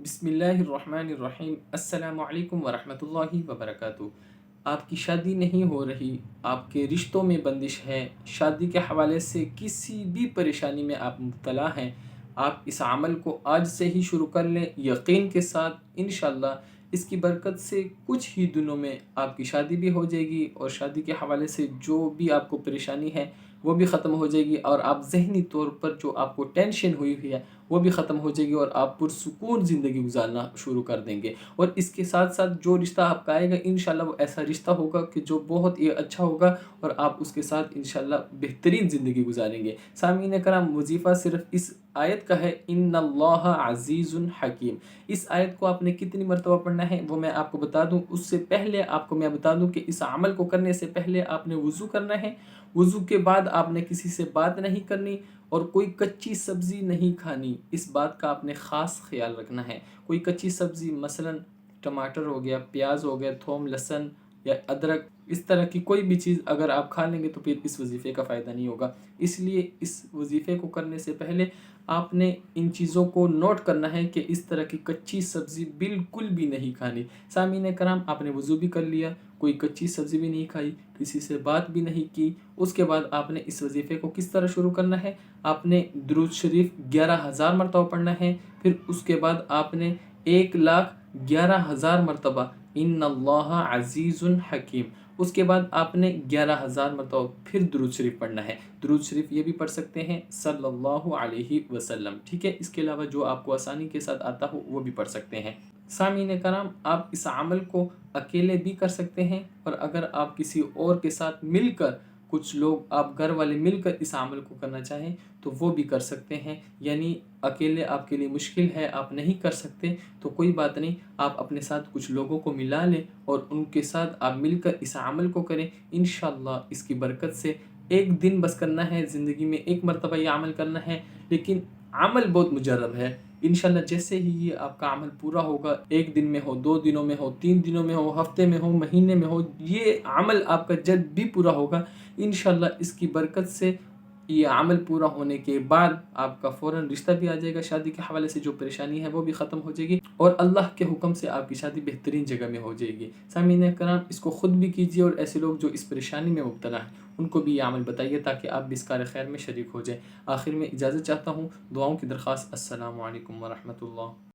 बिस्मिल्लाहिर्रहमानिर्रहीम अस्सलामु अलैकुम वरहमतुल्लाहि वबरकातुहू। आपकी शादी नहीं हो रही, आपके रिश्तों में बंदिश है, शादी के हवाले से किसी भी परेशानी में आप मुब्तला हैं, आप इस अमल को आज से ही शुरू कर लें यकीन के साथ। इंशाअल्लाह इसकी बरकत से कुछ ही दिनों में आपकी शादी भी हो जाएगी और शादी के हवाले से जो भी आपको परेशानी है वो भी ख़त्म हो जाएगी, और आप ज़हनी तौर पर जो आपको टेंशन हुई हुई है वो भी ख़त्म हो जाएगी और आप पुरसुकून ज़िंदगी गुजारना शुरू कर देंगे। और इसके साथ साथ जो रिश्ता आपका आएगा इंशाल्लाह वो ऐसा रिश्ता होगा कि जो बहुत ही अच्छा होगा और आप उसके साथ इंशाल्लाह बेहतरीन ज़िंदगी गुजारेंगे। सामीन कराम, वजीफ़ा सिर्फ इस आयत का है, इन्नल्लाह अज़ीज़ुन हकीम। इस आयत को आपने कितनी मरतबा पढ़ना है वो मैं आपको बता दूं। उससे पहले आपको मैं बता दूं कि इस अमल को करने से पहले आपने वज़ू करना है। वज़ू के बाद आपने किसी से बात नहीं करनी और कोई कच्ची सब्ज़ी नहीं खानी। इस बात का आपने ख़ास ख़्याल रखना है। कोई कच्ची सब्ज़ी मसलन टमाटर हो गया, प्याज हो गया, थोम, लहसुन या अदरक, इस तरह की कोई भी चीज़ अगर आप खा लेंगे तो फिर इस वजीफ़े का फ़ायदा नहीं होगा। इसलिए इस वजीफ़े को करने से पहले आपने इन चीज़ों को नोट करना है कि इस तरह की कच्ची सब्ज़ी बिल्कुल भी नहीं खानी। सामीन कराम, आपने वज़ू भी कर लिया, कोई कच्ची सब्ज़ी भी नहीं खाई, किसी से बात भी नहीं की। उसके बाद आपने इस वजीफ़े को किस तरह शुरू करना है, आपने दुरूद शरीफ 11,000 मरतबा पढ़ना है। फिर उसके बाद आपने 1,11,000 मरतबा इन्नल्लाह अज़ीज़ुन हकीम। उसके बाद आपने 11,000 मरतबा फिर दुरूद शरीफ पढ़ना है। दुरूद शरीफ ये भी पढ़ सकते हैं सल्लल्लाहु अलैहि वसल्लम, ठीक है। इसके अलावा जो आपको आसानी के साथ आता हो वो भी पढ़ सकते हैं। सामीन कराम, आप इस अमल को अकेले भी कर सकते हैं और अगर आप किसी और के साथ मिलकर, कुछ लोग आप घर वाले मिलकर इस अमल को करना चाहें तो वो भी कर सकते हैं। यानी अकेले आपके लिए मुश्किल है, आप नहीं कर सकते तो कोई बात नहीं, आप अपने साथ कुछ लोगों को मिला लें और उनके साथ आप मिलकर इस अमल को करें। इंशाअल्लाह इसकी बरकत से एक दिन बस करना है, ज़िंदगी में एक मरतबा ये अमल करना है, लेकिन अमल बहुत मुजर्रब है। इंशाल्लाह जैसे ही ये आपका अमल पूरा होगा, एक दिन में हो, 2 दिनों में हो, 3 दिनों में हो, हफ्ते में हो, महीने में हो, ये अमल आपका जब भी पूरा होगा इंशाल्लाह इसकी बरकत से ये अमल पूरा होने के बाद आपका फ़ौरन रिश्ता भी आ जाएगा। शादी के हवाले से जो परेशानी है वो भी ख़त्म हो जाएगी और अल्लाह के हुक्म से आपकी शादी बेहतरीन जगह में हो जाएगी। सामीन कराम, इसको ख़ुद भी कीजिए और ऐसे लोग जो इस परेशानी में मुब्तला हैं उनको भी ये अमल बताइए ताकि आप भी इस कार खैर में शरीक हो जाएँ। आखिर में इजाज़त चाहता हूँ, दुआओं की दरख्वास्त। अस्सलामु अलैकुम व रहमतुल्लाह।